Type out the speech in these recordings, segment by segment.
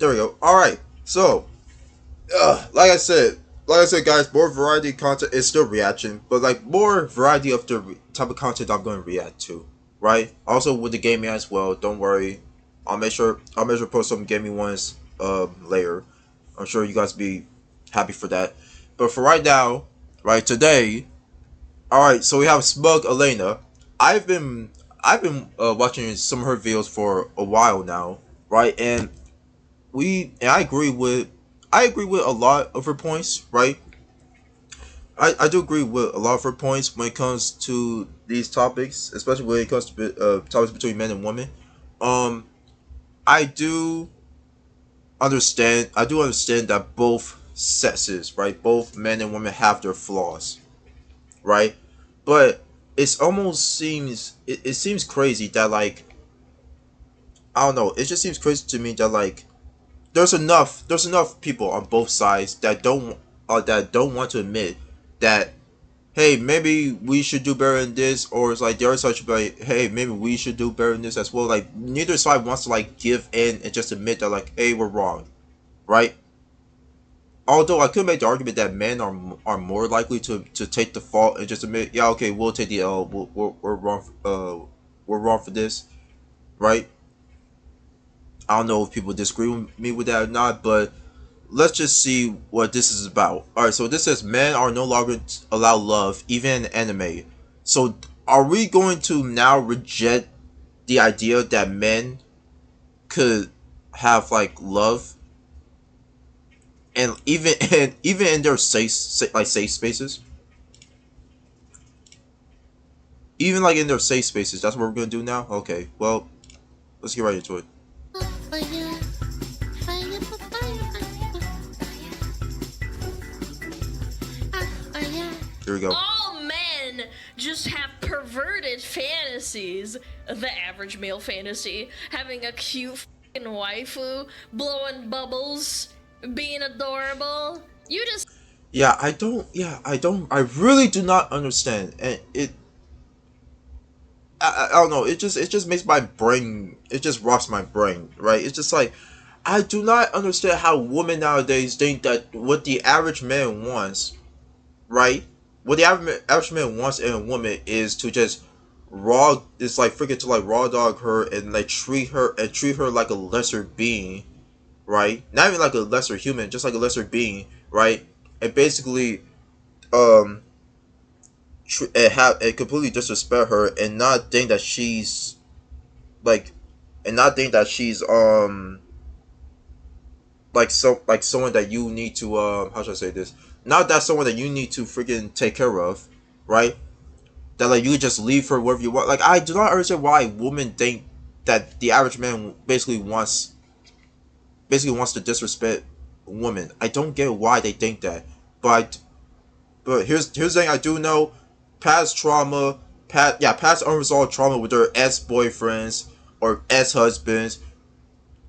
There we go. All right. So, like I said, guys, more variety content is still reaction, but like more variety of the type of content I'm going to react to, right? Also with the gaming as well. Don't worry, I'll make sure to post some gaming ones later. I'm sure you guys be happy for that. But for right now, right today, all right. So we have Smug Elena. I've been watching some of her videos for a while now, right? And I agree with a lot of her points, right? I do agree with a lot of her points when it comes to these topics, especially when it comes to topics between men and women. Um, I do I do understand that both sexes, right, both men and women have their flaws, right? But it seems crazy that like I don't know, it just seems crazy to me that like there's enough people on both sides that don't want to admit that hey, maybe we should do better than this, or it's like the other side should be like, hey, maybe we should do better than this as well. Like neither side wants to like give in and just admit that like, hey, we're wrong, right? Although I could make the argument that men are more likely to take the fault and just admit, yeah, okay, we'll take the L, we're wrong, we're wrong for this, right? I don't know if people disagree with me with that or not, but let's just see what this is about. All right, so this says men are no longer allowed love, even in anime. So are we going to now reject the idea that men could have like love, and even in their safe spaces, even like in their safe spaces? That's what we're gonna do now. Okay, well, let's get right into it. Here we go. All men just have perverted fantasies. The average male fantasy: having a cute fucking waifu, blowing bubbles, being adorable. You just Yeah, I don't. Yeah, I don't. I really do not understand, and I don't know. It just makes my brain. It just rocks my brain, right? It's just like I do not understand how women nowadays think that what the average man wants, right? What the average man wants in a woman is to just raw. It's like freaking to like raw dog her and like treat her like a lesser being, right? Not even like a lesser human, just like a lesser being, right? And basically, um, and completely disrespect her and not think that she's like and not think that she's like someone that you need to how should I say this? Not that someone that you need to freaking take care of, right? That like you just leave her wherever you want. Like I do not understand why women think that the average man basically wants to disrespect women. I don't get why they think that. But here's the thing I do know: past trauma, past unresolved trauma with their ex boyfriends or ex husbands.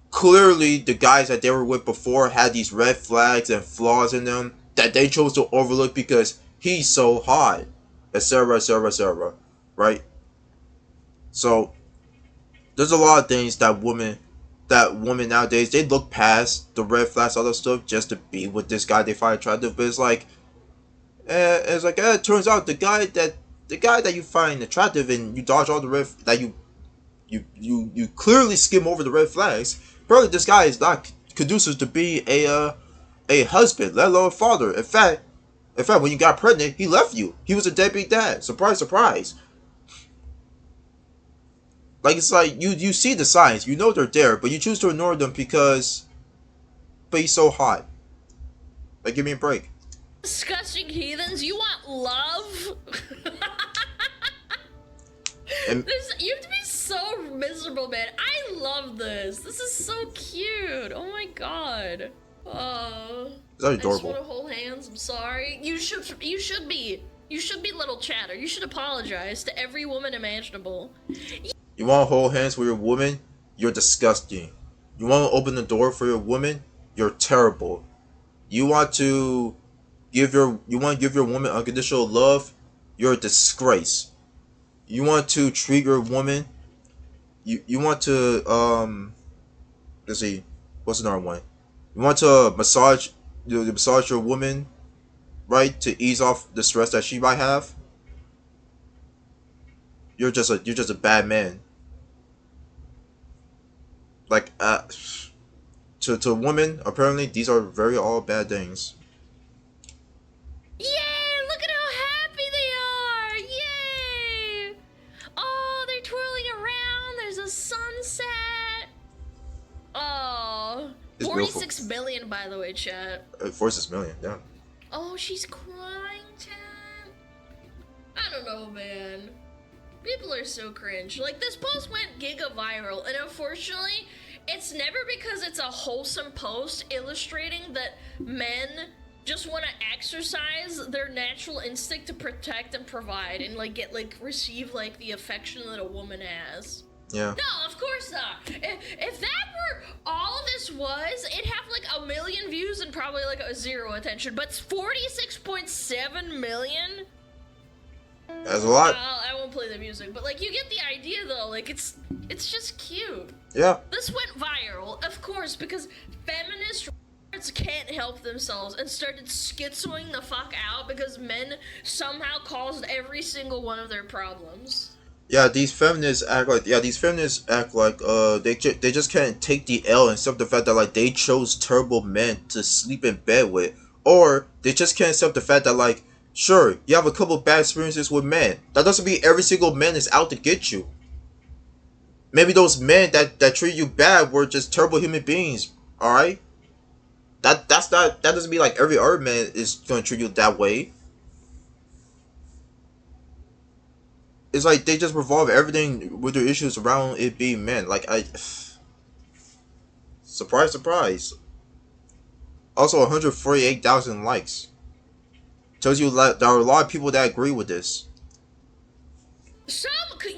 Clearly, the guys that they were with before had these red flags and flaws in them that they chose to overlook because he's so hot, etc., etc., etc. Right? So there's a lot of things that women nowadays they look past the red flags, all that stuff, just to be with this guy they find attractive. But it turns out the guy that you find attractive and you dodge all the red that you clearly skim over the red flags. Apparently, this guy is not conducive to be a husband, let alone a father. In fact, when you got pregnant, he left you. He was a deadbeat dad. Surprise, surprise. Like it's like you see the signs, you know they're there, but you choose to ignore them but he's so hot. Like give me a break. disgusting heathens. You want love? And You have to be so miserable, man. I love this. This is so cute. Oh my god. Oh. it's I just want adorable. to hold hands. I'm sorry. You should be. You should be, little chatter. You should apologize to every woman imaginable. You want to hold hands with your woman? You're disgusting. You want to open the door for your woman? You're terrible. You want to give your woman unconditional love? You're a disgrace. You want to treat your woman? You want to let's see. What's another one? You want to massage your woman, right, to ease off the stress that she might have. You're just a bad man. Like to a woman, apparently these are very all bad things. Yay! Look at how happy they are! Yay! Oh, they're twirling around. There's a sunset. Oh, It's 46 million, by the way, chat. Forces million, yeah. Oh, she's crying, chat. I don't know, man. People are so cringe. Like, this post went giga viral, and unfortunately, it's never because it's a wholesome post illustrating that men just want to exercise their natural instinct to protect and provide and, like, receive, like, the affection that a woman has. Yeah. No, of course not. If that were all this was, it'd have like 1 million views and probably like a 0 attention. But 46.7 million? That's a lot. I won't play the music, but like you get the idea though. Like it's just cute. Yeah. This went viral, of course, because feminist can't help themselves and started schizoing the fuck out because men somehow caused every single one of their problems. Yeah, these feminists act like they just can't take the L and accept the fact that like they chose terrible men to sleep in bed with, or they just can't accept the fact that like sure you have a couple bad experiences with men. That doesn't mean every single man is out to get you. Maybe those men that treat you bad were just terrible human beings. All right, that doesn't mean like every other man is gonna treat you that way. It's like they just revolve everything with their issues around it being men. Like surprise, surprise. Also, 148,000 likes. Tells you there are a lot of people that agree with this. Some could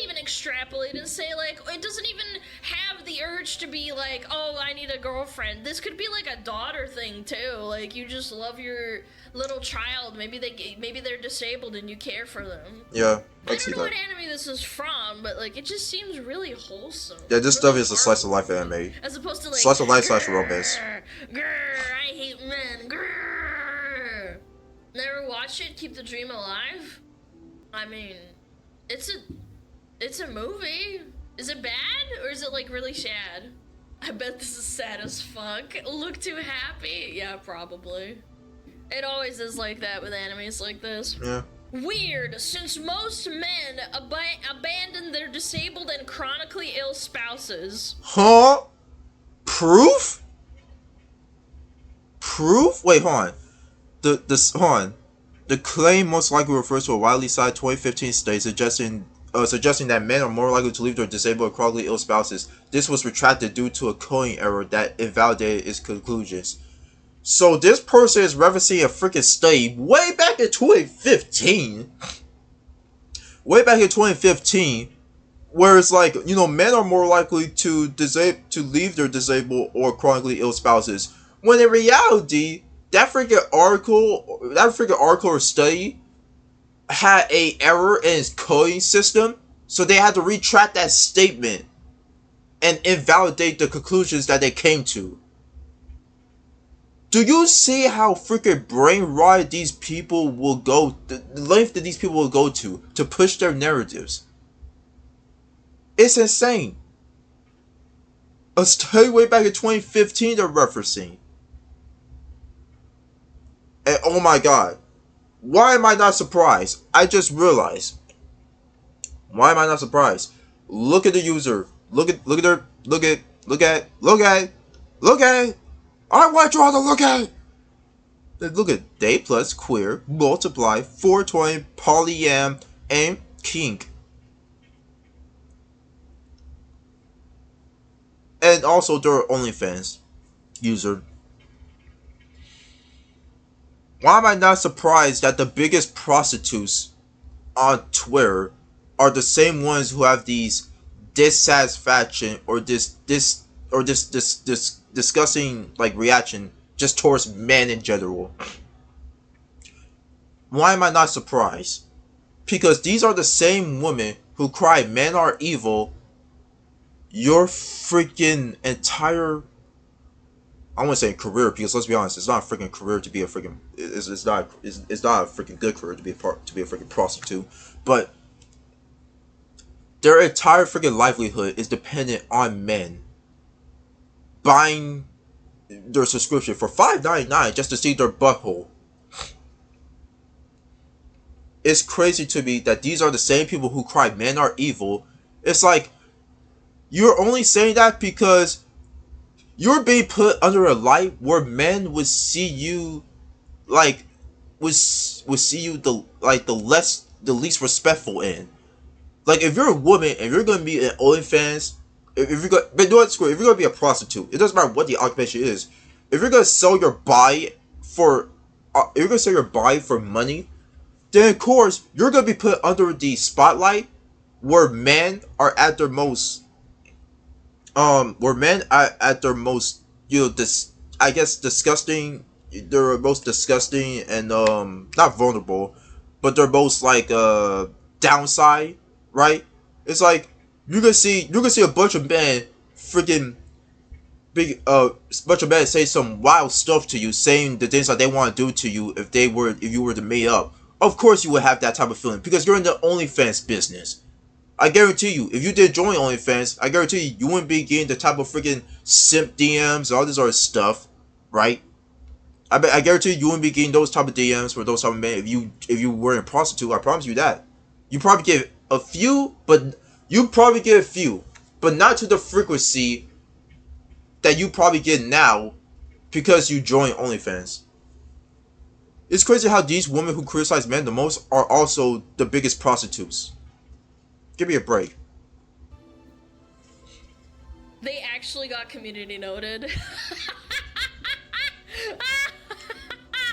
even extrapolate and say like it doesn't even have the urge to be like, oh, I need a girlfriend. This could be like a daughter thing too. Like you just love your little child. Maybe they're disabled and you care for them. Yeah, I don't know what anime this is from, but like it just seems really wholesome. Yeah, this stuff is a slice of life anime. As opposed to like slice of life / romance. Grr, I hate men. Grr. Never watch it. Keep the dream alive. I mean, it's a movie. Is it bad or is it like really sad? I bet this is sad as fuck. Look too happy. Yeah, probably. It always is like that with animes like this. Yeah. Weird, since most men abandon their disabled and chronically ill spouses. Huh? Proof? Proof? Wait, hold on. Hold on. The claim most likely refers to a widely cited 2015 study suggesting that men are more likely to leave their disabled or chronically ill spouses. This was retracted due to a coding error that invalidated its conclusions. So this person is referencing a freaking study way back in 2015. Way back in 2015, where it's like, you know, men are more likely to leave their disabled or chronically ill spouses. When in reality, that freaking article or study had a error in its coding system, so they had to retract that statement and invalidate the conclusions that they came to. Do you see how freaking brain rotted these people will go, the length that these people will go to push their narratives? It's insane. A study way back in 2015 they're referencing. And oh my god. Why am I not surprised? I just realized. Why am I not surprised? Look at the user. Look at I want you all to look at it. Look at day plus queer multiply 420 polyam and kink. And also there are OnlyFans user. Why am I not surprised that the biggest prostitutes on Twitter are the same ones who have these dissatisfaction or this disgusting like reaction just towards men in general? Why am I not surprised? Because these are the same women who cry men are evil your freaking entire I wouldn't say career because let's be honest, it's not a freaking career to be a freaking. It's not a freaking good career to be a freaking prostitute, but their entire freaking livelihood is dependent on men buying their subscription for $5.99 just to see their butthole. It's crazy to me that these are the same people who cry men are evil. It's like you're only saying that because you're being put under a light where men would see you like would see you the least respectful in. Like if you're a woman and you're gonna be an OnlyFans, if you're gonna but no, screw it, if you're gonna be a prostitute, it doesn't matter what the occupation is. If you're gonna sell your body for if you're gonna sell your body for money, then of course you're gonna be put under the spotlight where men are at their most where men are at their most this I guess disgusting, they're most disgusting and not vulnerable, but they're most like downside, right? It's like you're gonna see a bunch of men freaking big bunch of men say some wild stuff to you, saying the things that they want to do to you if you were to meet up. Of course you would have that type of feeling because you're in the OnlyFans business. I guarantee you, if you did join OnlyFans, I guarantee you wouldn't be getting the type of freaking simp DMs, all this other stuff, right? I guarantee you wouldn't be getting those type of DMs for those type of men if you were a prostitute. I promise you that. You probably get a few, but not to the frequency that you probably get now because you join OnlyFans. It's crazy how these women who criticize men the most are also the biggest prostitutes. Give me a break. They actually got community noted.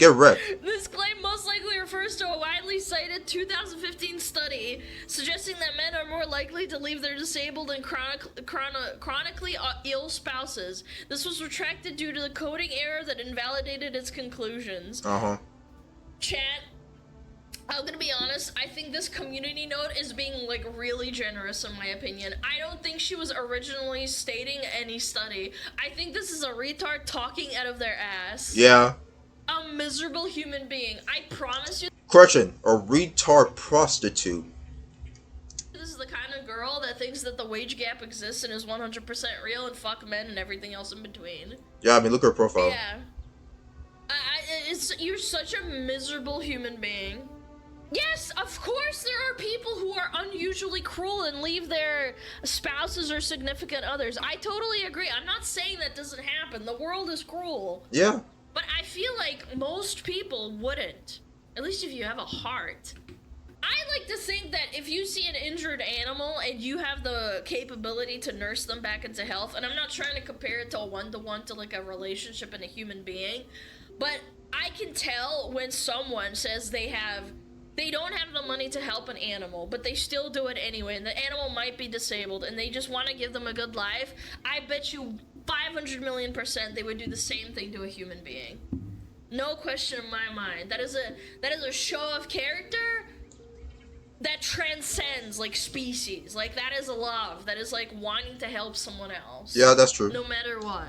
Get wrecked. This claim most likely refers to a widely cited 2015 study suggesting that men are more likely to leave their disabled and chronically ill spouses. This was retracted due to the coding error that invalidated its conclusions. Chat, I'm gonna be honest, I think this community note is being, like, really generous in my opinion. I don't think she was originally stating any study. I think this is a retard talking out of their ass. Yeah. A miserable human being. I promise you. Correction, a retard prostitute. This is the kind of girl that thinks that the wage gap exists and is 100% real and fuck men and everything else in between. Yeah, I mean, look at her profile. Yeah. You're such a miserable human being. Yes, of course there are people who are unusually cruel and leave their spouses or significant others. I totally agree. I'm not saying that doesn't happen. The world is cruel. Yeah. But I feel like most people wouldn't. At least if you have a heart. I like to think that if you see an injured animal and you have the capability to nurse them back into health, and I'm not trying to compare it to a one-to-one to like a relationship and a human being, but I can tell when someone says they don't have the money to help an animal, but they still do it anyway, and the animal might be disabled, and they just want to give them a good life. I bet you 500 million% they would do the same thing to a human being. No question in my mind. That is a show of character that transcends, like, species. Like, that is a love. That is, like, wanting to help someone else. Yeah, that's true. No matter what.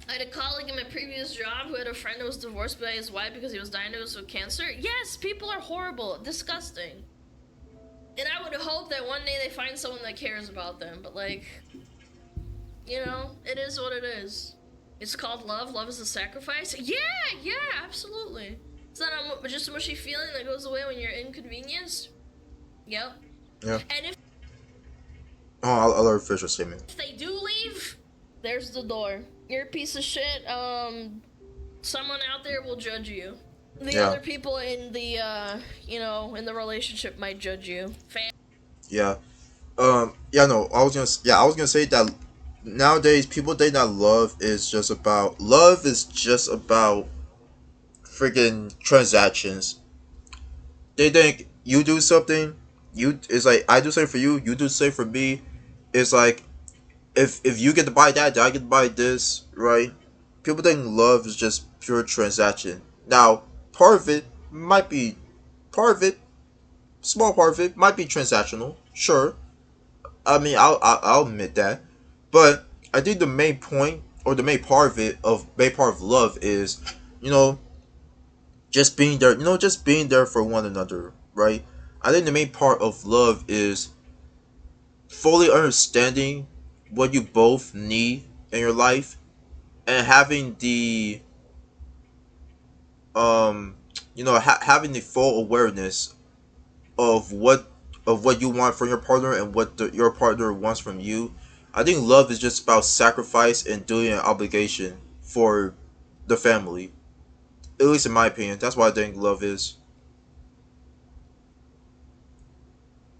I had a colleague in my previous job who had a friend who was divorced by his wife because he was diagnosed with cancer. Yes, people are horrible, disgusting. And I would hope that one day they find someone that cares about them, but like, you know, it is what it is. It's called love. Love is a sacrifice. Yeah, absolutely. It's not just a mushy feeling that goes away when you're inconvenienced. Yep. Yeah. And if I'll let her finish her statement. If they do leave, there's the door. You're a piece of shit. Someone out there will judge you. The other people in the, in the relationship might judge you. Yeah. I was gonna say that nowadays people think that love is just about freaking transactions. They think you do something, it's like I do something for you, you do something for me. It's like if you get to buy that, then I get to buy this, right? People think love is just pure transaction. Now, small part of it might be transactional, sure. I mean, I'll admit that, but I think the main point or the main part of love is, you know, just being there, just being there for one another, right? I think the main part of love is fully understanding what you both need in your life, and having the um having the full awareness of what you want from your partner and what your partner wants from you. I think love is just about sacrifice and doing an obligation for the family. At least in my opinion, that's what I think love is.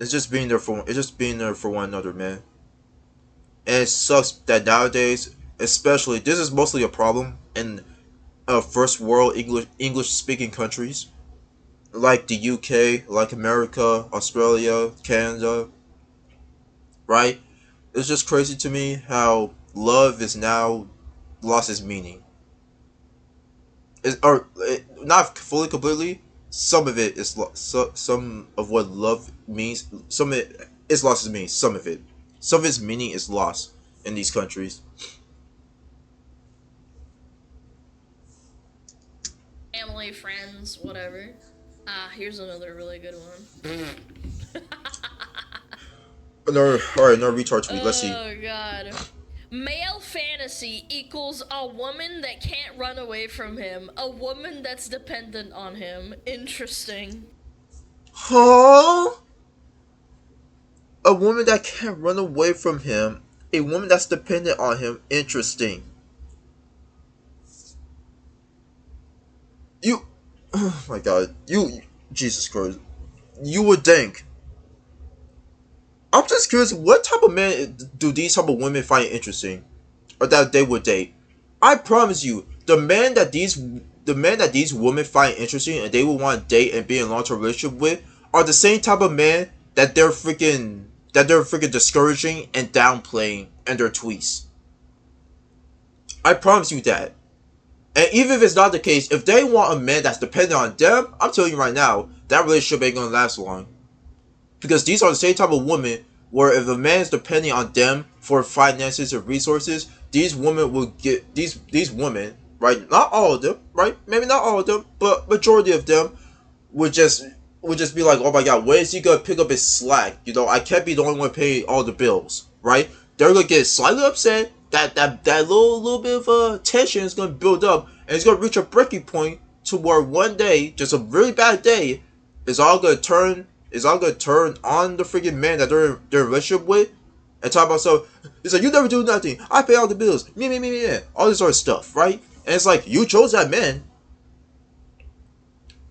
It's just being there for one another, man. And it sucks that nowadays, especially, this is mostly a problem in first world English speaking countries like the UK, like America, Australia, Canada, right? It's just crazy to me how love is now lost its meaning. Not fully, completely. Some of it is some of what love means. Some of it is lost its meaning. Some of its meaning is lost in these countries. Family, friends, whatever. Here's another really good one. No, all right, no retard tweet. Let's see. Oh god. Male fantasy equals a woman that can't run away from him, a woman that's dependent on him. Interesting. Huh? A woman that can't run away from him. A woman that's dependent on him. Interesting. You. Oh my god. Jesus Christ. You would think. I'm just curious, what type of men do these type of women find interesting? Or that they would date? I promise you, the men that these women find interesting and they would want to date and be in a long term relationship with are the same type of men that they're freaking discouraging and downplaying in their tweets. I promise you that. And even if it's not the case, if they want a man that's dependent on them, I'm telling you right now, that relationship ain't gonna last long. Because these are the same type of women where if a man is depending on them for finances and resources, these women will get these women, right? Not all of them, right? Maybe not all of them, but majority of them would just be like, oh my god, when is he gonna pick up his slack? I can't be the only one paying all the bills, right? They're gonna get slightly upset. That little bit of tension is gonna build up, and it's gonna reach a breaking point to where one day, just a really bad day, it's all gonna turn on the freaking man that they're in a relationship with, and talk about so. It's like, you never do nothing. I pay all the bills. Me. All this sort of stuff, right? And it's like, you chose that man.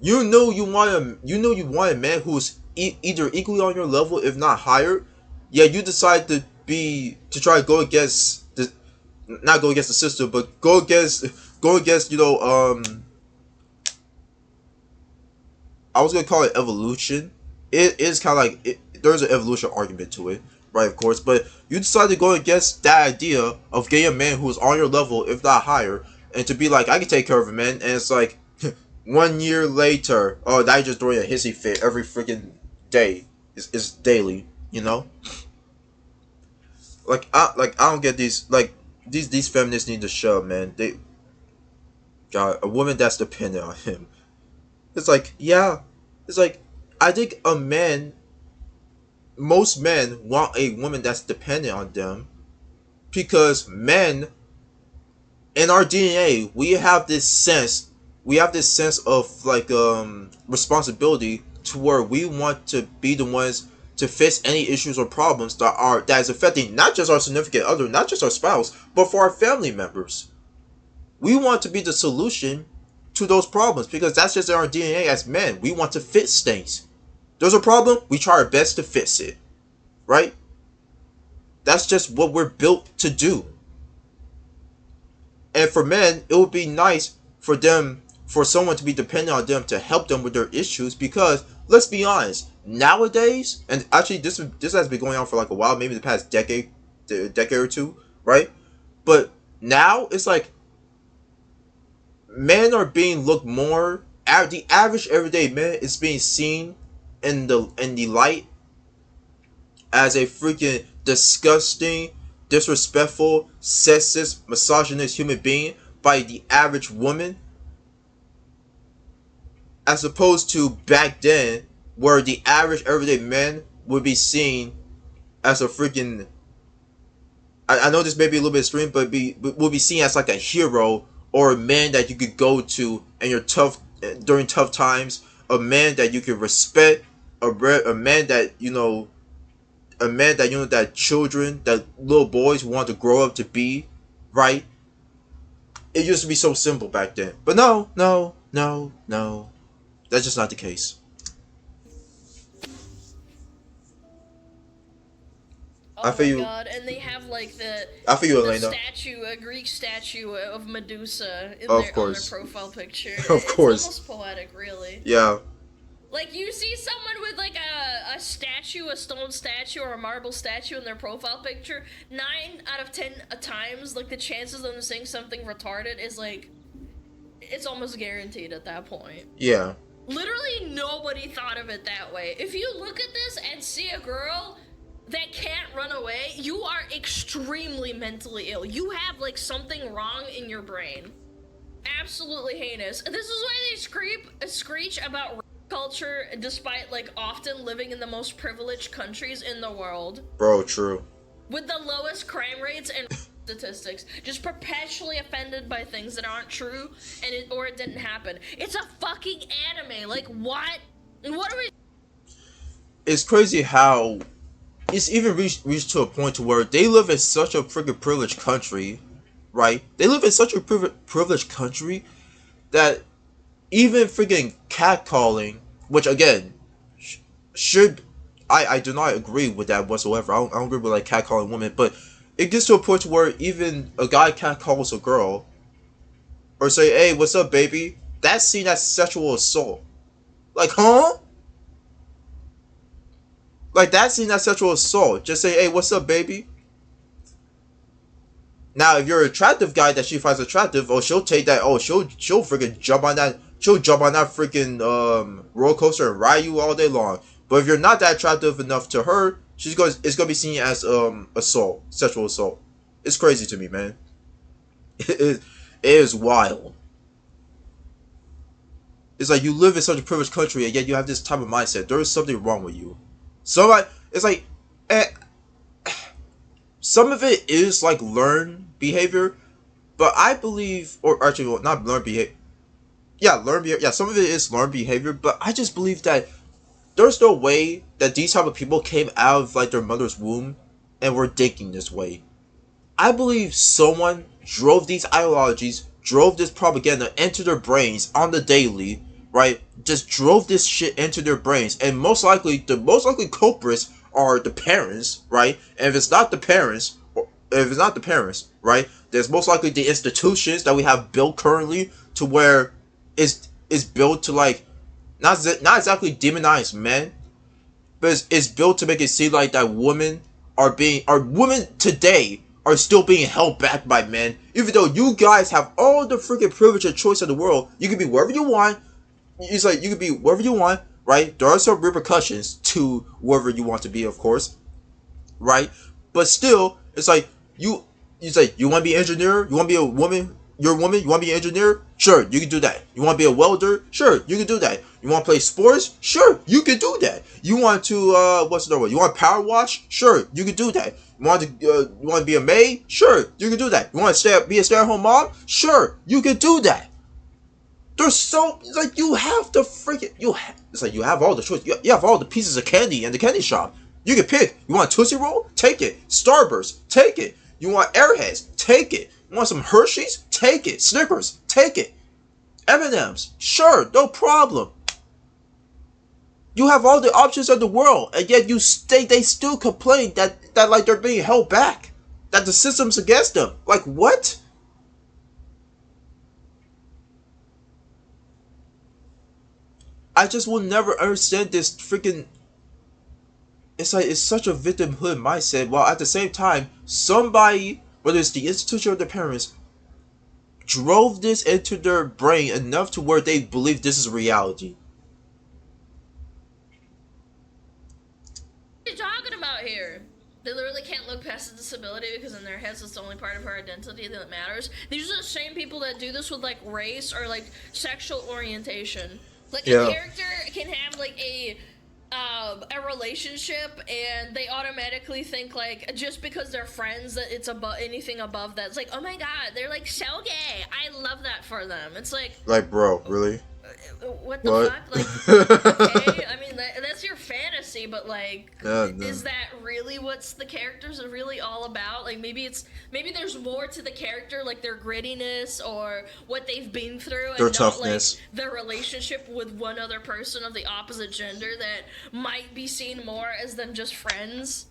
You want a man who's either equally on your level, if not higher. Yeah, you decide to try to go against the, not go against the system, but go against I was gonna call it evolution. It is kind of like there's an evolution argument to it, right? Of course, but you decide to go against that idea of getting a man who is on your level, if not higher, and to be like, I can take care of a man, and it's like 1 year later, oh, now you're just throwing a hissy fit every freaking day. It's daily, you know. I don't get these feminists need to shut up, man. They got a woman that's dependent on him. It's like, yeah, it's like, I think most men want a woman that's dependent on them, because men, in our DNA, we have this sense of like responsibility to where we want to be the ones to fix any issues or problems that is affecting not just our significant other, not just our spouse, but for our family members. We want to be the solution to those problems, because that's just in our DNA as men. We want to fix things. There's a problem, we try our best to fix it, right? That's just what we're built to do. And for men, it would be nice for someone to be dependent on them to help them with their issues, because let's be honest, nowadays, and actually this has been going on for like a while, maybe the past decade or two, right? But now it's like men are being looked more, the average everyday man is being seen in the light as a freaking disgusting, disrespectful, sexist, misogynist human being by the average woman, as opposed to back then, where the average everyday man would be seen as a freaking. I know this may be a little bit extreme, but will be seen as like a hero or a man that you could go to and you're tough during tough times. A man that you can respect. A man that a man that that children, that little boys want to grow up to be, right? It used to be so simple back then, but no, no, no, no, that's just not the case. I Oh feel my you. god, and they have like I feel you, the Elena. statue, a Greek statue of Medusa in Of their on their course, profile picture. of It's course. almost poetic, really. Yeah, Like you see someone with like a statue, a stone statue or a marble statue in their profile picture, 9 out of 10 times, like the chances of them saying something retarded is like, it's almost guaranteed at that point. yeah. Literally nobody thought of it that way. If you look at this and see a girl that can't run away, you are extremely mentally ill. You have like something wrong in your brain. Absolutely heinous. This is why they screech about rape culture despite like often living in the most privileged countries in the world Bro, true. with the lowest crime rates and statistics, just perpetually offended by things that aren't true and it didn't happen. It's a fucking anime. Like what are we? It's crazy how it's even reached to a point to where they live in such a freaking privileged country, right? They live in such a privileged country that even freaking catcalling, which again should I do not agree with that whatsoever. I don't agree with like catcalling women, but it gets to a point where even a guy catcalls a girl or say, "Hey, what's up, baby?" That's seen as sexual assault. Like, huh? Like that's seen as sexual assault. Just say, "Hey, what's up, baby?" Now, if you're an attractive guy that she finds attractive, oh, she'll take that. Oh, she'll freaking jump on that. She'll jump on that freaking roller coaster and ride you all day long. But if you're not that attractive enough to her, it's gonna be seen as assault, sexual assault. It's crazy to me, man. It is wild. It's like you live in such a privileged country and yet you have this type of mindset. There is something wrong with you. So it's like, eh, some of it is like learned behavior, but I believe, or actually, well, not learned behavior. Yeah, learned behavior. Yeah, some of it is learned behavior, but I just believe that there's no way that these type of people came out of like their mother's womb and were thinking this way. I believe someone drove these ideologies, drove this propaganda into their brains on the daily, right? Just drove this shit into their brains, and the most likely culprits are the parents, right? And if it's not the parents, right, there's most likely the institutions that we have built currently to where it's built to like not exactly demonize men, but it's built to make it seem like that women today are still being held back by men, even though you guys have all the freaking privilege and choice in the world. You can be wherever you want. It's like you can be wherever you want, right? There are some repercussions to wherever you want to be, of course, right? But still, it's like you say you want to be an engineer, you want to be a woman, you're a woman, you want to be an engineer, sure, you can do that. You want to be a welder, sure, you can do that. You want to play sports, sure, you can do that. You want to what's the other one? You want to power wash, sure, you can do that. You want to be a maid, sure, you can do that. You want to be a stay-at-home mom, sure, you can do that. It's like you have to freaking it's like you have all the choice. You have all the pieces of candy in the candy shop. You can pick. You want a Tootsie Roll? Take it. Starburst? Take it. You want Airheads? Take it. You want some Hershey's? Take it. Snickers? Take it. M&M's? Sure, no problem. You have all the options in the world, and yet they still complain that like they're being held back, that the system's against them. Like what? I just will never understand this freaking. It's like it's such a victimhood mindset. While at the same time, somebody, whether it's the institution or the parents, drove this into their brain enough to where they believe this is reality. What are you talking about here? They literally can't look past the disability because in their heads it's the only part of her identity that matters. These are the same people that do this with like race or like sexual orientation. Like Yeah. a character can have like a relationship and they automatically think like just because they're friends that it's above anything above that. It's like, oh my god, they're like so gay. I love that for them. It's like, bro, really? what the What? fuck? Like, okay, I mean that's your fantasy, but like, Yeah, no. is that really what's the characters are really all about? Like maybe there's more to the character, like their grittiness or what they've been through, and Their not toughness. like their relationship with one other person of the opposite gender that might be seen more as them just friends.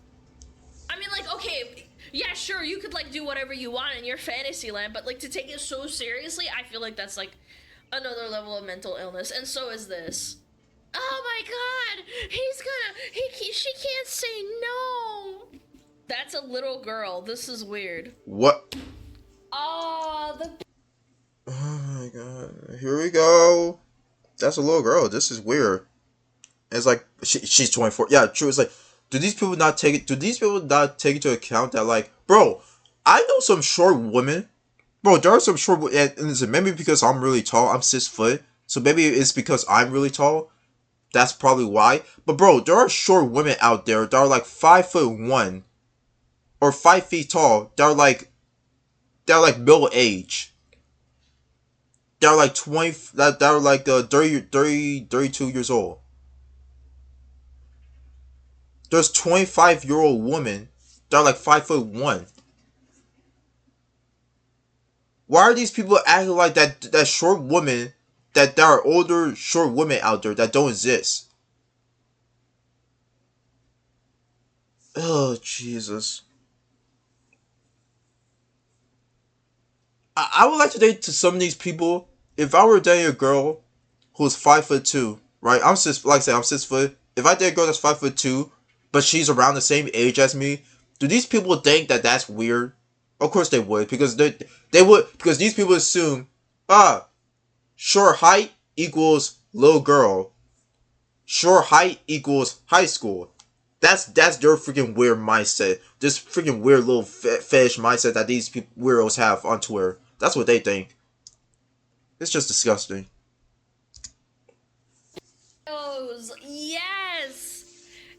I mean, like, okay, yeah, sure, you could like do whatever you want in your fantasy land, but like to take it so seriously, I feel like that's like another level of mental illness, and so is this. Oh my god, she can't say no. That's a little girl. This is weird. What? Oh, Oh my god. Here we go. That's a little girl. This is weird. It's like she's 24. Yeah, true. It's like, do these people not take into account that, like, bro, I know some short women. Bro, there are some short, and it's maybe because I'm really tall. I'm 6 foot, so maybe it's because I'm really tall. That's probably why. But bro, there are short women out there that are like 5'1" or 5 feet tall. They're like middle age. They're like 20. They're like 32 years old. There's 25-year-old women that are like 5'1". Why are these people acting like that short woman, that there are older short women out there that don't exist? Oh, Jesus. I would like to date to some of these people. If I were dating a girl who's 5'2", right? I'm 6, like I said, I'm 6 foot. If I date a girl that's 5'2", but she's around the same age as me, do these people think that that's weird? Of course they would, because they would, because these people assume, short height equals little girl. Short height equals high school. That's their freaking weird mindset. This freaking weird little fetish mindset that these weirdos have on Twitter. That's what they think. It's just disgusting.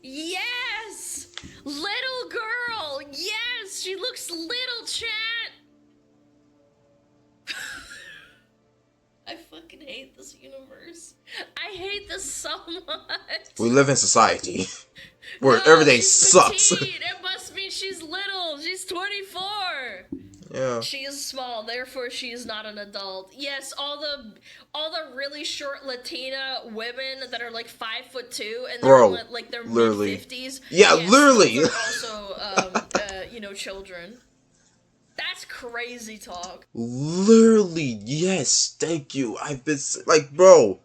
Yes, little girl. Yes, she looks little, chat. I fucking hate this universe. I hate this so much. We live in society where No, everything she's sucks. petite. It must mean she's little. She's 24. Yeah. She is small, therefore she is not an adult. Yes, all the really short Latina women that are like 5'2" and Bro, they're like their literally. mid-50s. Yeah, yes, literally. those are also children. That's crazy talk. Literally, yes. Thank you. I've been like, bro.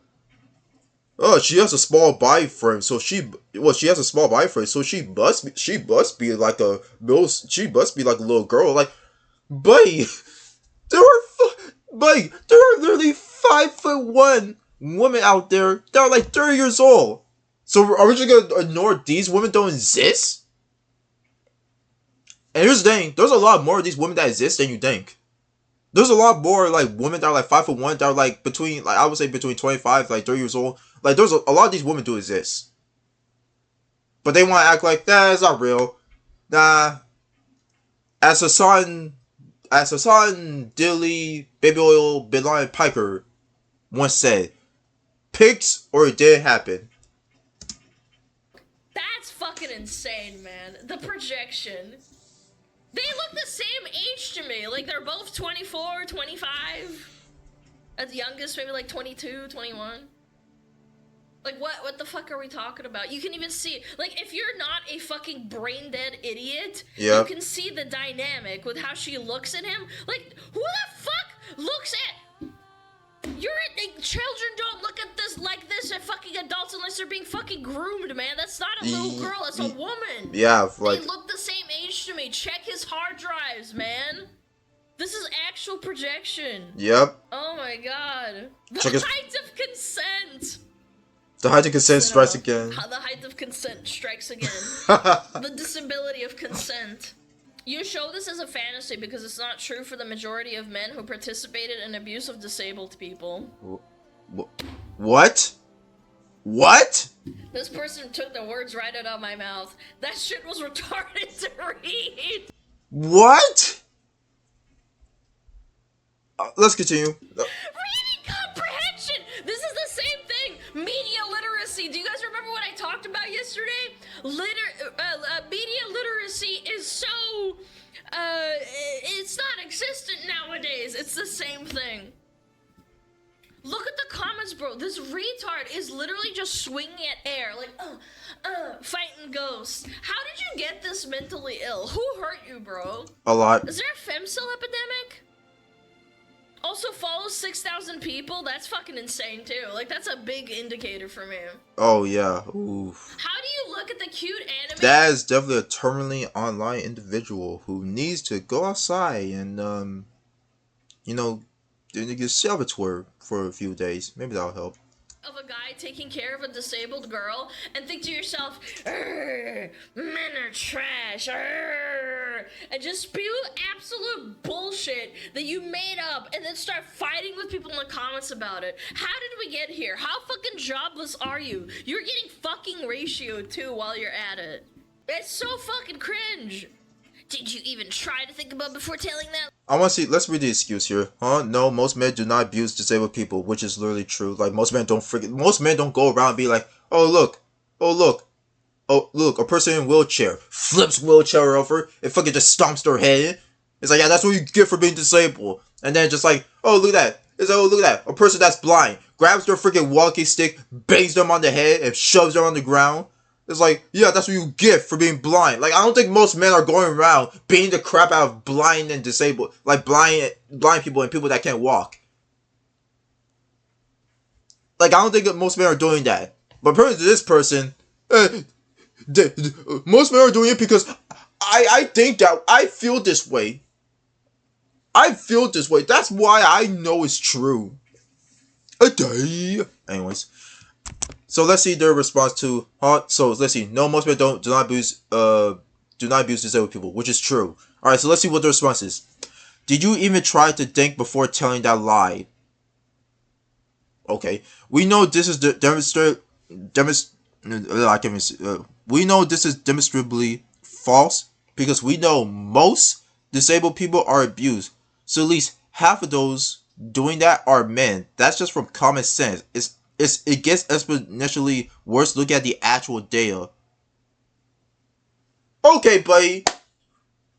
Oh, she has a small body frame, so she has a small body frame, so she must be like a little girl. Like, buddy, there are literally 5'1" women out there that are like 30 years old. So are we just gonna ignore these women don't exist? And here's the thing, there's a lot more of these women that exist than you think. There's a lot more like women that are like 5'1", that are like between, like I would say between 25, like 30 years old. Like there's a lot of these women do exist. But they want to act like, nah, it's not real. Nah. As Hassan Dilly, Baby Oil, Bin Laden Piper once said, pics or it didn't happen. That's fucking insane, man. The projection. They look the same age to me. Like, they're both 24, 25. At the youngest, maybe like 22, 21. Like, what the fuck are we talking about? You can even see, like, if you're not a fucking brain-dead idiot, Yeah. You can see the dynamic with how she looks at him. Like, who the fuck looks at... children don't look at this like this at fucking adults unless they're being fucking groomed, man. That's not a little girl, that's a woman. Yeah, like... They look the same age to me. Check his hard drives, man. This is actual projection. Yep. Oh my god. The Check his- height of consent. The height of consent strikes again. The height of consent strikes again. The disability of consent. You show this as a fantasy because it's not true for the majority of men who participated in abuse of disabled people. What? What? This person took the words right out of my mouth. That shit was retarded to read. What? Let's continue. Reading comprehension! This is the same thing! Media literacy! Do you guys remember what I talked about yesterday? Media literacy is so... it's not existent nowadays. It's the same thing. Look at the comments, bro. This retard is literally just swinging at air, like, fighting ghosts. How did you get this mentally ill? Who hurt you, bro? A lot. Is there a femcil epidemic? Also follows 6,000 people? That's fucking insane, too. Like, that's a big indicator for me. Oh, yeah. Oof. How do you look at the cute anime? That is definitely a terminally online individual who needs to go outside and, you know, get salvatore for a few days. Maybe that'll help. Of a guy taking care of a disabled girl and think to yourself, men are trash, and just spew absolute bullshit that you made up and then start fighting with people in the comments about it. How did we get here? How fucking jobless are you? You're getting fucking ratio too while you're at it. It's so fucking cringe. Did you even try to think about before telling that? I want to see. Let's read the excuse here. Huh? No, most men do not abuse disabled people, which is literally true. Like most men don't go around and be like, oh look, a person in a wheelchair flips wheelchair over and fucking just stomps their head. It's like, yeah, that's what you get for being disabled. And then just like, oh look at that. It's like, oh look at that. A person that's blind grabs their freaking walking stick, bangs them on the head, and shoves them on the ground. It's like, yeah, that's what you get for being blind. Like, I don't think most men are going around beating the crap out of blind and disabled, like blind people and people that can't walk. Like, I don't think that most men are doing that. But according to this person, most men are doing it because I think that I feel this way. I feel this way. That's why I know it's true. Anyways. So let's see their response to so let's see. No, most men do not abuse disabled people, which is true. Alright, so let's see what the response is. Did you even try to think before telling that lie? Okay. We know this is we know this is demonstrably false because we know most disabled people are abused. So at least half of those doing that are men. That's just from common sense. It gets exponentially worse. Look at the actual data. Okay, buddy.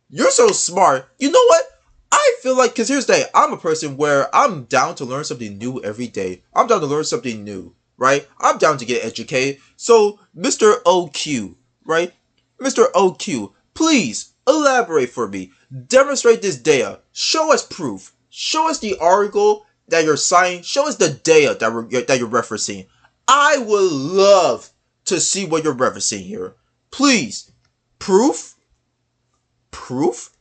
You're so smart. You know what? I feel like, because here's the thing. I'm a person where I'm down to learn something new every day. I'm down to learn something new, right? I'm down to get educated. So, Mr. OQ, right? Mr. OQ, please elaborate for me. Demonstrate this data. Show us proof. Show us the article that you're citing. Show us the data that you're referencing. I would love to see what you're referencing here. Please. Proof? Proof?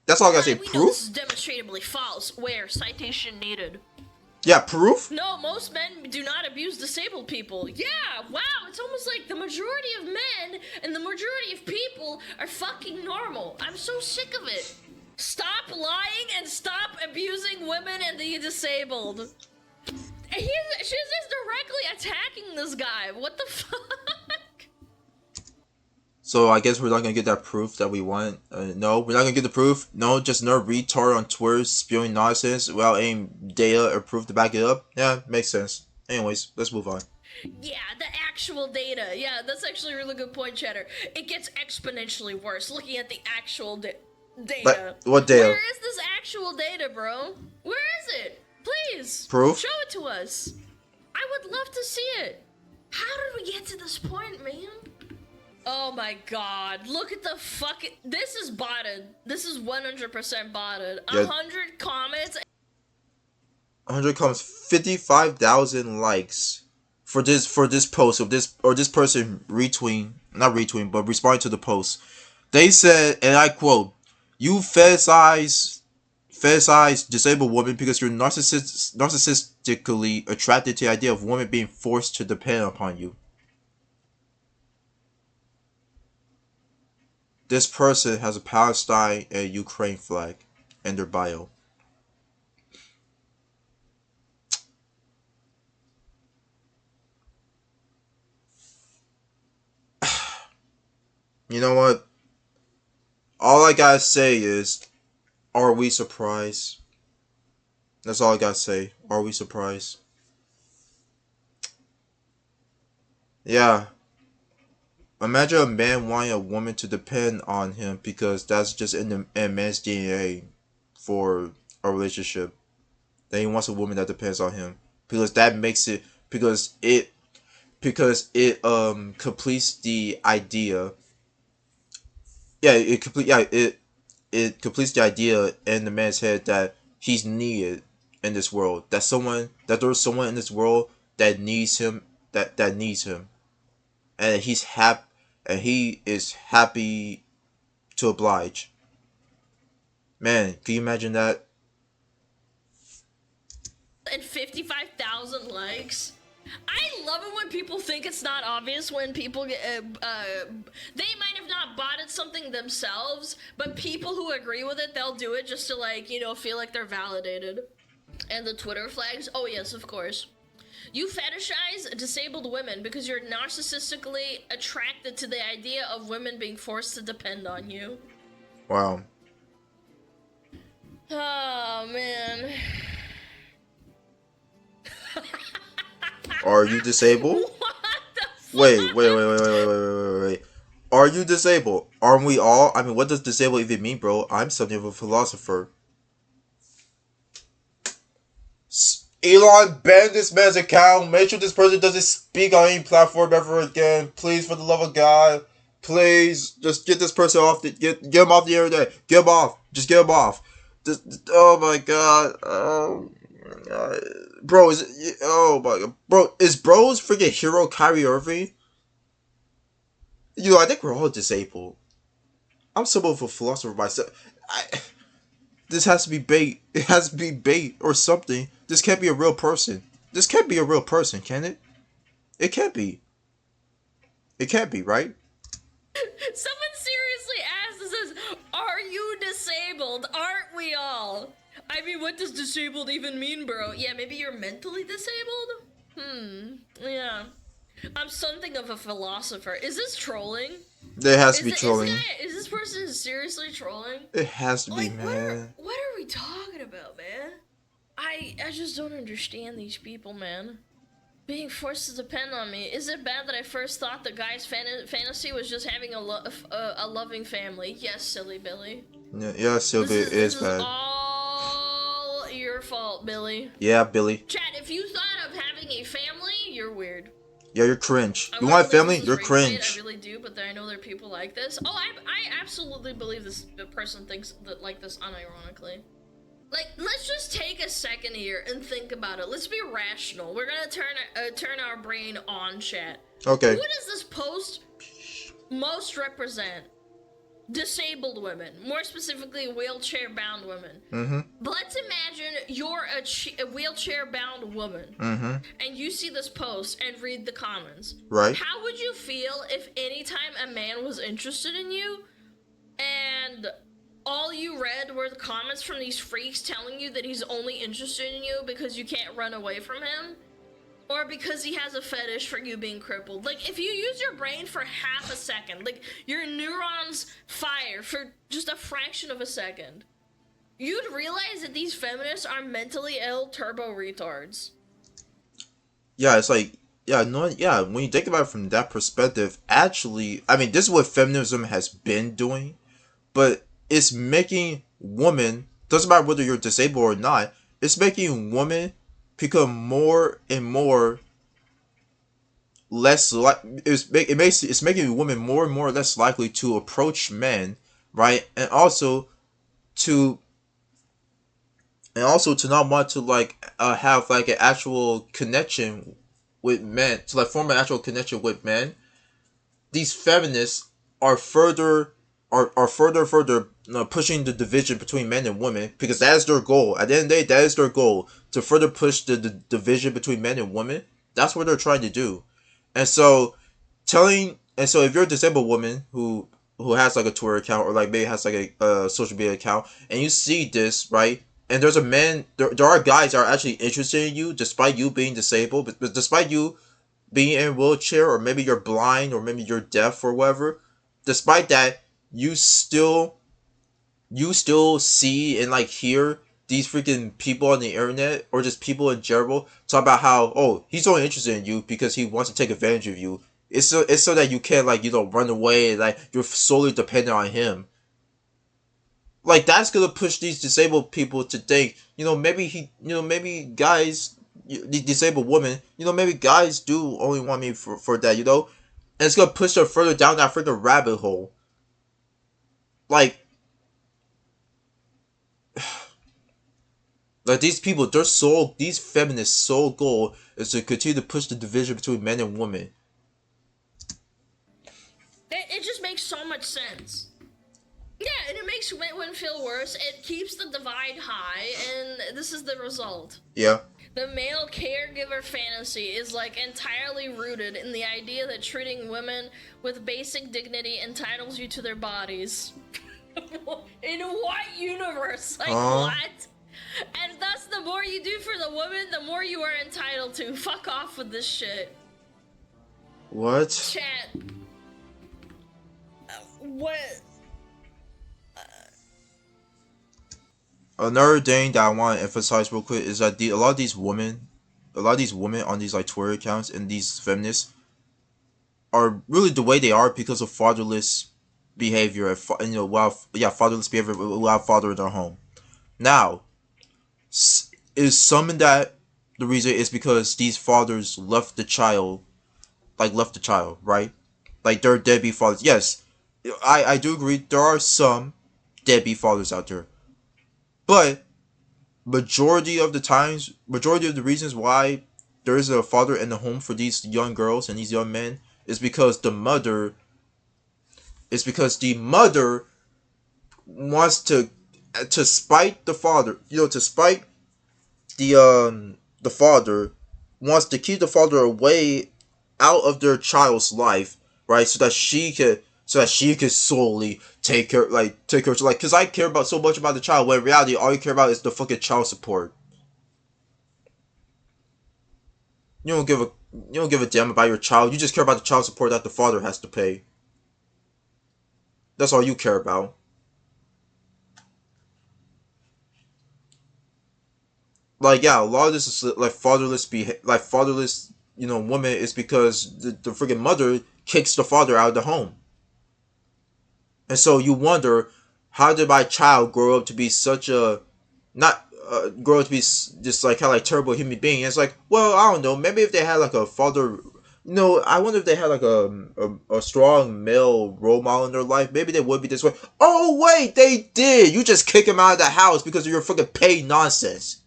That's all I gotta say. We Proof? know this is demonstrably false. Where? Citation needed. Yeah, proof? No, most men do not abuse disabled people. Yeah, wow, it's almost like the majority of men and the majority of people are fucking normal. I'm so sick of it. Stop lying and stop abusing women and the disabled. She's just directly attacking this guy. What the fuck? So I guess we're not gonna get that proof that we want. No, we're not gonna get the proof. No, just no retard on Twitter spewing nonsense without any data or proof to back it up. Yeah, makes sense. Anyways, let's move on. Yeah, the actual data. Yeah, that's actually a really good point, Cheddar. It gets exponentially worse looking at the actual data. But what data? Where is this actual data, bro? Where is it? Please. Proof? Show it to us. I would love to see it. How did we get to this point, man? Oh my god. Look at the fucking... This is botted. This is 100% botted. Yeah. 100 comments. 100 comments, 55,000 likes for this post of this person not retweeting, but responding to the post. They said, and I quote, "You fetishize disabled women because you're narcissistically attracted to the idea of women being forced to depend upon you." this person has a Palestine and Ukraine flag in their bio. You know what? All I gotta say is, are we surprised? That's all I gotta say. Are we surprised? Yeah. Imagine a man wanting a woman to depend on him because that's just in man's DNA for a relationship. That he wants a woman that depends on him because that makes it because it completes the idea. It completes the idea in the man's head that he's needed in this world. That there's someone in this world that needs him, that needs him, and he is happy to oblige. Man, can you imagine that? And 55,000 likes. I love it when people think it's not obvious when people get, they might have not bought it something themselves, but people who agree with it, they'll do it just to, like, you know, feel like they're validated. And the Twitter flags, oh yes, of course. You fetishize disabled women because you're narcissistically attracted to the idea of women being forced to depend on you. Wow. Oh, man. Are you disabled? What the fuck? Wait. Are you disabled? Aren't we all? I mean, what does disabled even mean, bro? I'm something of a philosopher. Elon, ban this man's account. Make sure this person doesn't speak on any platform ever again. Please, for the love of God. Please, just get this person off. Get him off the internet. Get him off. Just get him off. Oh my God. Bro, is it? Oh my God, bro, is bro's freaking hero Kyrie Irving? You know, I think we're all disabled. I'm somewhat of a philosopher myself. This has to be bait. It has to be bait or something. This can't be a real person. This can't be a real person, can it? It can't be. It can't be, right? Someone seriously asked and says, "Are you disabled? Aren't we all?" I mean, what does disabled even mean, bro? Yeah, maybe you're mentally disabled? Yeah. I'm something of a philosopher. Is this trolling? There has to be trolling. Is this person seriously trolling? It has to be, Like, man. what are we talking about, man? I just don't understand these people, man. Being forced to depend on me. Is it bad that I first thought the guy's fantasy was just having a loving family? Yes, silly Billy. Yeah, Sylvia, it is bad. This is all your fault, Billy. Yeah, Billy. Chad, if you thought of having a family, you're weird. Yeah, you're cringe. You want a family? You're cringe. I really do, but I know there are people like this. Oh, I absolutely believe the person thinks that like this unironically. Like, let's just take a second here and think about it. Let's be rational. We're gonna turn our brain on, chat. Okay. Who does this post most represent? Disabled women, more specifically wheelchair-bound women. Mm-hmm. But let's imagine you're a wheelchair-bound woman, and you see this post and read the comments. Right. How would you feel if anytime a man was interested in you, and all you read were the comments from these freaks telling you that he's only interested in you because you can't run away from him? Or because he has a fetish for you being crippled. Like, if you use your brain for half a second, like, your neurons fire for just a fraction of a second, you'd realize that these feminists are mentally ill turbo retards. Yeah, it's like, when you think about it from that perspective, actually, I mean, this is what feminism has been doing, but it's making women, doesn't matter whether you're disabled or not, it's making women become more and more less like it's making women more and more less likely to approach men, right? And also to not want to have like an actual connection with men, to like form an actual connection with men. These feminists are further pushing the division between men and women, because that is their goal. At the end of the day, that is their goal, to further push the division between men and women. That's what they're trying to do. And so if you're a disabled woman who who has like a Twitter account or like maybe has like a social media account, and you see this, right? And there's a man, there are guys that are actually interested in you despite you being disabled, but despite you being in a wheelchair, or maybe you're blind, or maybe you're deaf or whatever. Despite that, you still see and like hear these freaking people on the internet or just people in general talk about how, oh, he's only interested in you because he wants to take advantage of you. It's so that you can't like run away and like you're solely dependent on him. Like that's gonna push these disabled people to think, maybe maybe guys, the disabled women, maybe guys do only want me for that, and it's gonna push them further down that freaking rabbit hole. Like, like these people, these feminists' sole goal is to continue to push the division between men and women. It just makes so much sense. Yeah, and it makes women feel worse. It keeps the divide high, and this is the result. Yeah. The male caregiver fantasy is like entirely rooted in the idea that treating women with basic dignity entitles you to their bodies. In what universe? Like, what? And thus, the more you do for the woman, the more you are entitled to. Fuck off with this shit. What? Chat. What? Another thing that I want to emphasize real quick is that a lot of these women on these like Twitter accounts and these feminists are really the way they are because of fatherless behavior, fatherless behavior without father in their home. Now, is some of that the reason is because these fathers left the child, right? Like they're deadbeat fathers. Yes, I do agree. There are some deadbeat fathers out there, but majority of the reasons why there is a father in the home for these young girls and these young men is because the mother wants to spite the father, to spite the father, wants to keep the father away out of their child's life, right? So that she could solely take care, because I care about so much about the child, when in reality all you care about is the fucking child support. You don't give a damn about your child. You just care about the child support that the father has to pay. That's all you care about. Like, yeah, a lot of this is like fatherless woman is because the freaking mother kicks the father out of the home. And so you wonder, how did my child grow up to be such a not grow up to be just like kind of like terrible human being? And it's like, well, I don't know. Maybe if they had like a father, I wonder if they had like a strong male role model in their life. Maybe they would be this way. Oh wait, they did. You just kick him out of the house because of your fucking paid nonsense.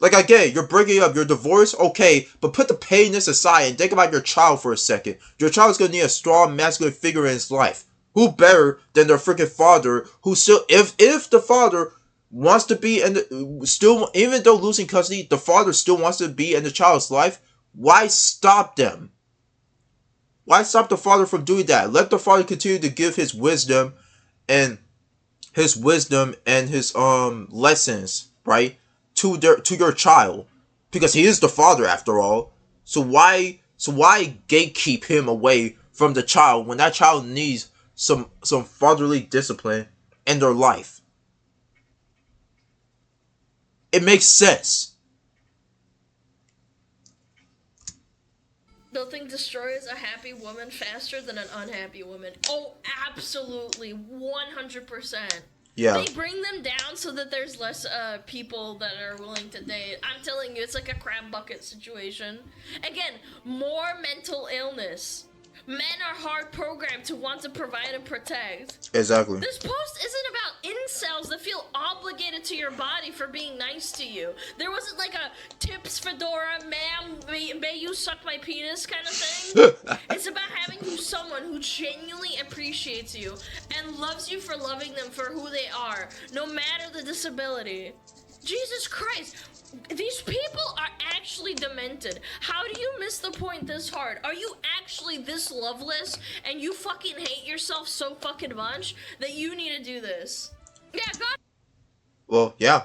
Like, I get it, you're breaking up, you're divorced, okay, but put the pettiness aside and think about your child for a second. Your child's gonna need a strong masculine figure in his life. Who better than their freaking father, who still, if the father wants to be still, even though losing custody, the father still wants to be in the child's life, why stop them? Why stop the father from doing that? Let the father continue to give his wisdom and his lessons, right? To your child, because he is the father after all. So why gatekeep him away from the child when that child needs some fatherly discipline in their life? It makes sense. Nothing destroys a happy woman faster than an unhappy woman. Oh, absolutely, 100%. Yeah. They bring them down so that there's less people that are willing to date. I'm telling you, it's like a crab bucket situation. Again, more mental illness. Men are hard programmed to want to provide and protect. Exactly. This post isn't about incels that feel obligated to your body for being nice to you. There wasn't like a tips fedora, ma'am, may you suck my penis kind of thing. It's about having someone who genuinely appreciates you and loves you for loving them for who they are, no matter the disability. Jesus Christ. These people are actually demented. How do you miss the point this hard? Are you actually this loveless and you fucking hate yourself so fucking much that you need to do this? Yeah, God. Well, yeah.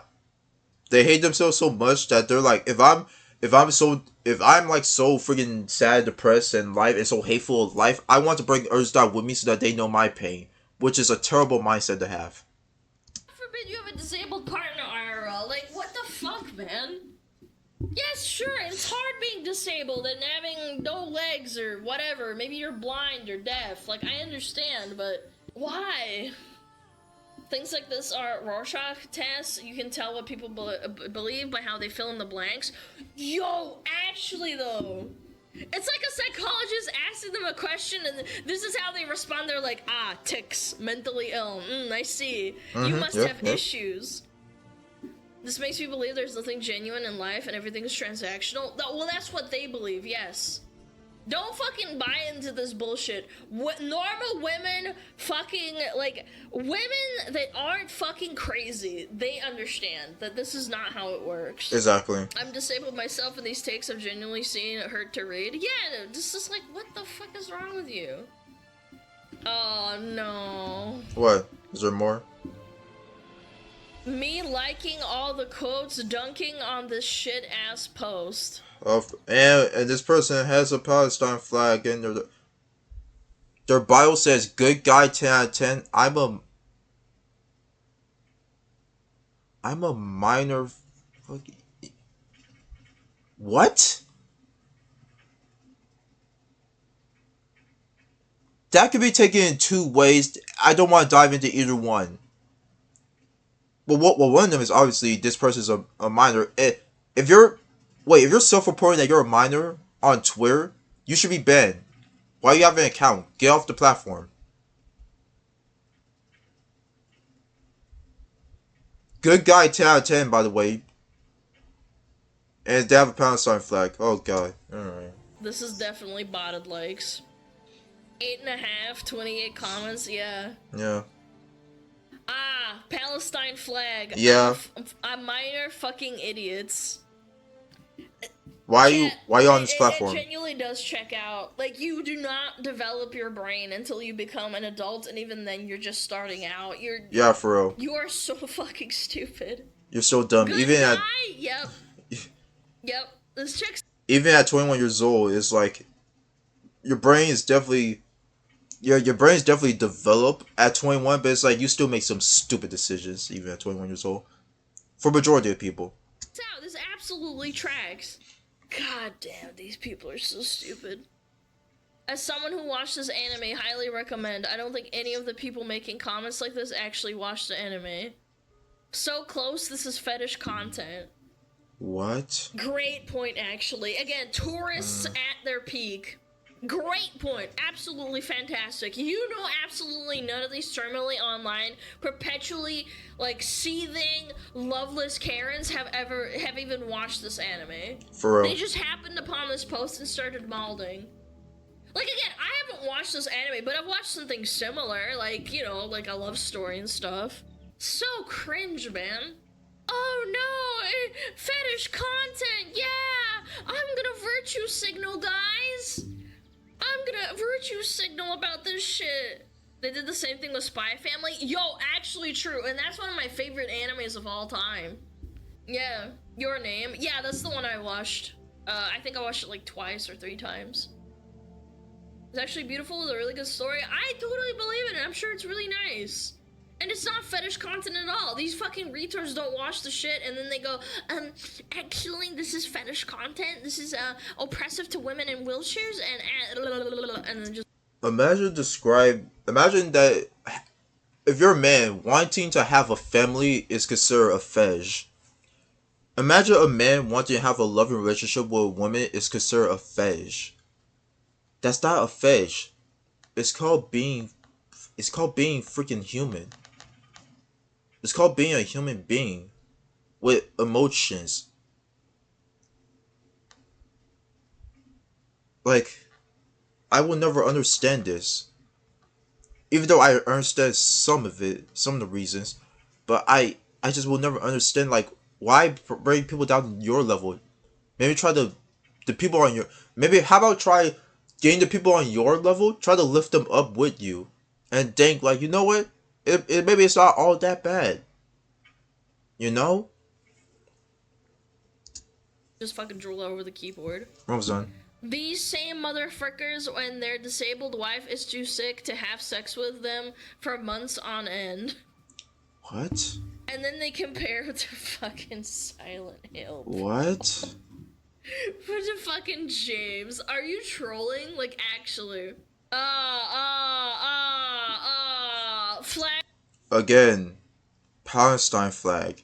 They hate themselves so much that they're like, if I'm like so freaking sad, depressed, and life and so hateful of life, I want to bring others down with me so that they know my pain, which is a terrible mindset to have. Forbid you have a disabled partner, IRL. Like, what the fuck, man? Yes, sure, it's hard being disabled and having no legs or whatever. Maybe you're blind or deaf. Like, I understand, but why? Things like this are Rorschach tests. You can tell what people believe by how they fill in the blanks. Yo, actually, though, it's like a psychologist asking them a question, and this is how they respond. They're like, tics, mentally ill. I see. You must have issues. This makes me believe there's nothing genuine in life and everything is transactional. Well, that's what they believe, yes. Don't fucking buy into this bullshit. Normal women fucking, like, women that aren't fucking crazy, they understand that this is not how it works. Exactly. I'm disabled myself, and these takes I've genuinely seen it hurt to read. Yeah, this is like, what the fuck is wrong with you? Oh, no. What? Is there more? Me liking all the quotes, dunking on this shit-ass post. And this person has a Palestine flag, and their Bible says, good guy 10 out of 10. I'm a minor fucking... What? That could be taken in two ways. I don't want to dive into either one. Well, one of them is obviously this person's a minor. If you're self-reporting that you're a minor on Twitter, you should be banned. Why do you have an account? Get off the platform. Good guy 10 out of 10, by the way. And they have a Palestine flag. Oh god. Alright. This is definitely botted likes. 8.5, 28 comments, yeah. Yeah. Palestine flag. Yeah. A minor fucking idiots. Why are you on this platform? It genuinely does check out. Like, you do not develop your brain until you become an adult, and even then you're just starting out. Yeah, for real. You are so fucking stupid. You're so dumb. Good even guy? At Yep. This chick's even at 21 years old, it's like your brain is definitely your brain's definitely developed at 21, but it's like you still make some stupid decisions even at 21 years old. For majority of people. This absolutely tracks. God damn, these people are so stupid. As someone who watched this anime, highly recommend. I don't think any of the people making comments like this actually watched the anime. So close, this is fetish content. What? Great point, actually. Again, tourists at their peak. Great point. Absolutely fantastic. You know absolutely none of these terminally online, perpetually, like, seething, loveless Karens have even watched this anime. For real. They just happened upon this post and started malding. Like, again, I haven't watched this anime, but I've watched something similar, like, you know, like a love story and stuff. So cringe, man. Oh no, fetish content, yeah! I'm gonna virtue signal, guys! I'm gonna virtue signal about this shit. They did the same thing with Spy Family. Yo, actually true, and that's one of my favorite animes of all time. Yeah, Your Name. Yeah, that's the one I watched. I think I watched it like twice or 3 times. It's actually beautiful with a really good story. I totally believe it, and I'm sure it's really nice. And it's not fetish content at all. These fucking retards don't watch the shit and then they go, actually, this is fetish content. This is, oppressive to women in wheelchairs and then just... Imagine that if you're a man, wanting to have a family is considered a fetish. Imagine a man wanting to have a loving relationship with a woman is considered a fetish. That's not a fetish. It's called being freaking human. It's called being a human being with emotions. Like, I will never understand this. Even though I understand some of it, some of the reasons, but I just will never understand, like, why bring people down to your level. Maybe try to the people on your maybe how about try getting the people on your level, try to lift them up with you, and think like, you know what, maybe it's not all that bad, you know. Just fucking drool over the keyboard. Almost done. These same motherfuckers, when their disabled wife is too sick to have sex with them for months on end. What? And then they compare it to fucking Silent Hill. What? For the fucking James. Are you trolling? Like, actually. Flag. Again, Palestine flag.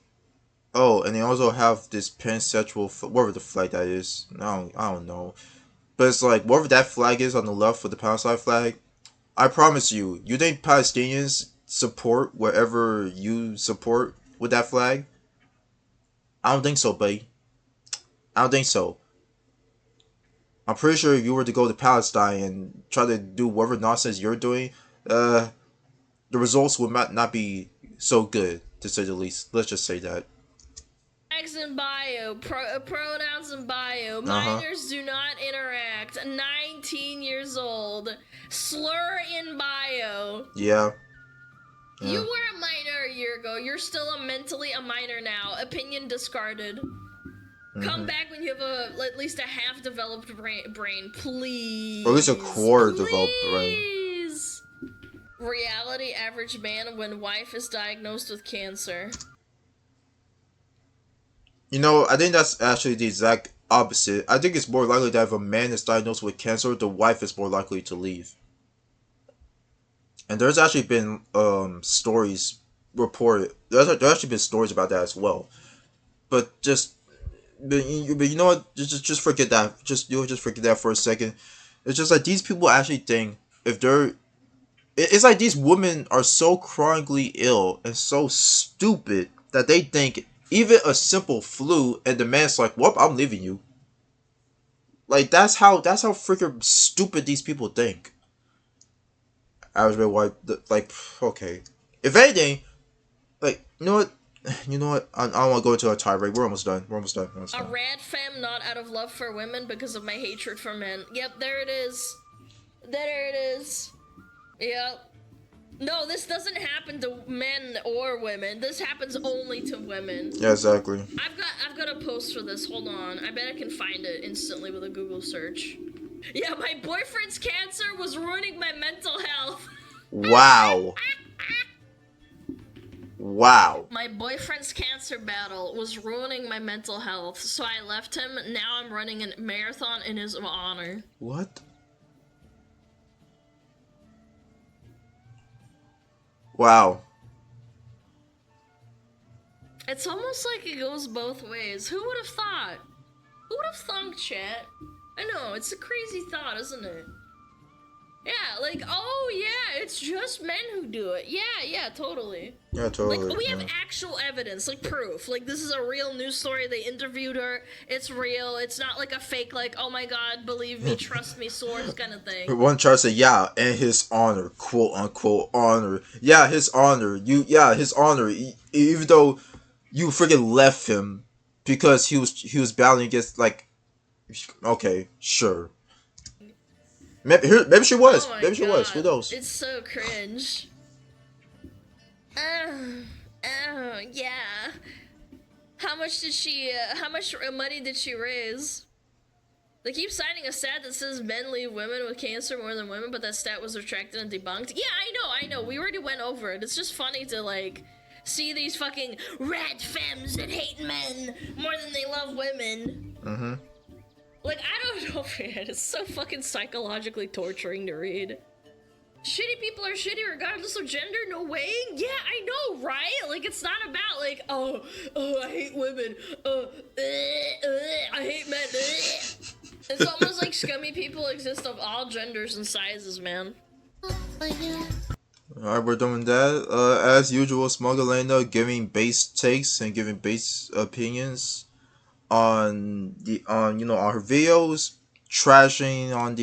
Oh, and they also have this pansexual, whatever the flag that is. I don't know. But it's like, whatever that flag is on the left with the Palestine flag, I promise you, you think Palestinians support whatever you support with that flag? I don't think so, buddy. I don't think so. I'm pretty sure if you were to go to Palestine and try to do whatever nonsense you're doing, the results would not be so good, to say the least. Let's just say that. Flags in bio, pronouns in bio, minors do not interact, 19 years old, slur in bio. Yeah. You were a minor a year ago, you're still mentally a minor now, opinion discarded. Come back when you have at least a half-developed brain, please. Or at least a quarter-developed brain. Please. Reality average man when wife is diagnosed with cancer. You know, I think that's actually the exact opposite. I think it's more likely that if a man is diagnosed with cancer, the wife is more likely to leave. And there's actually been stories reported. There's actually been stories about that as well. But you know what? Just forget that. Just forget that for a second. It's just like these people actually think if they're. It's like these women are so chronically ill and so stupid that they think even a simple flu, and the man's like, "Well, I'm leaving you." Like that's how freaking stupid these people think. Average man white, like, okay. If anything, like, you know what? I don't want to go into a tie break. We're almost done. A rad femme not out of love for women because of my hatred for men. Yep, there it is. There it is. Yep. No, this doesn't happen to men or women. This happens only to women. Yeah, exactly. I've got a post for this. Hold on. I bet I can find it instantly with a Google search. Yeah, my boyfriend's cancer was ruining my mental health. Wow. Wow. My boyfriend's cancer battle was ruining my mental health, so I left him. Now I'm running a marathon in his honor. What? Wow. It's almost like it goes both ways. Who would have thought? Who would have thunk, chat? I know, it's a crazy thought, isn't it? Yeah, like, oh yeah, it's just men who do it. Yeah, totally. Yeah, totally. Like, we have actual evidence, like proof. Like, this is a real news story. They interviewed her. It's real. It's not like a fake, like, oh my god, believe me, trust me, source kind of thing. One chart said, yeah, and his honor, quote unquote honor. Yeah, his honor. His honor. Even though you freaking left him because he was battling against, like, okay, sure. Maybe she was. Oh maybe she was. Who knows? It's so cringe. Oh, yeah. How much money did she raise? They keep citing a stat that says men leave women with cancer more than women, but that stat was retracted and debunked. Yeah, I know. We already went over it. It's just funny to, like, see these fucking rad femmes that hate men more than they love women. Mm-hmm. Like, I don't know, man. It's so fucking psychologically torturing to read. Shitty people are shitty regardless of gender, no way. Yeah, I know, right? Like, it's not about, like, oh, I hate women. I hate men. It's almost like scummy people exist of all genders and sizes, man. Alright, we're done with that. As usual, Smugalena giving base takes and giving base opinions on her videos, trashing on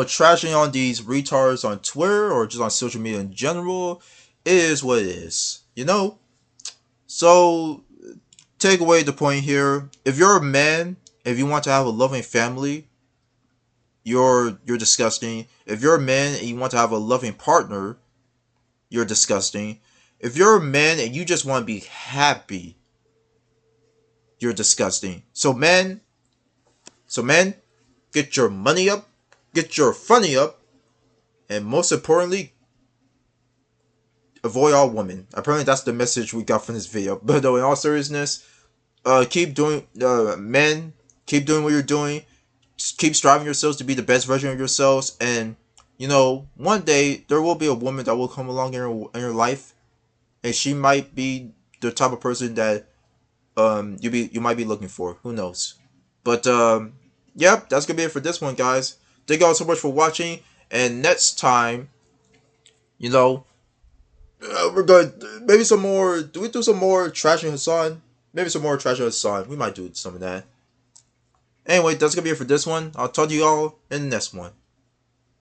trashing on these retards on Twitter or just on social media in general. It is what it is, So take away the point here. If you're a man, if you want to have a loving family, you're disgusting. If you're a man and you want to have a loving partner, you're disgusting. If you're a man and you just want to be happy, you're disgusting. So men, get your money up, get your funny up, and most importantly, avoid all women. Apparently, that's the message we got from this video. But though, in all seriousness, keep doing, men, keep doing what you're doing. Just keep striving yourselves to be the best version of yourselves, and one day there will be a woman that will come along in your life, and she might be the type of person that you might be looking for. Who knows? But yep, that's gonna be it for this one, guys. Thank you all so much for watching, and next time, we're going maybe some more. Do we do some more trashing Hassan? Maybe some more trashing Hassan. We might do some of that. Anyway, that's gonna be it for this one. I'll talk to you all in the next one.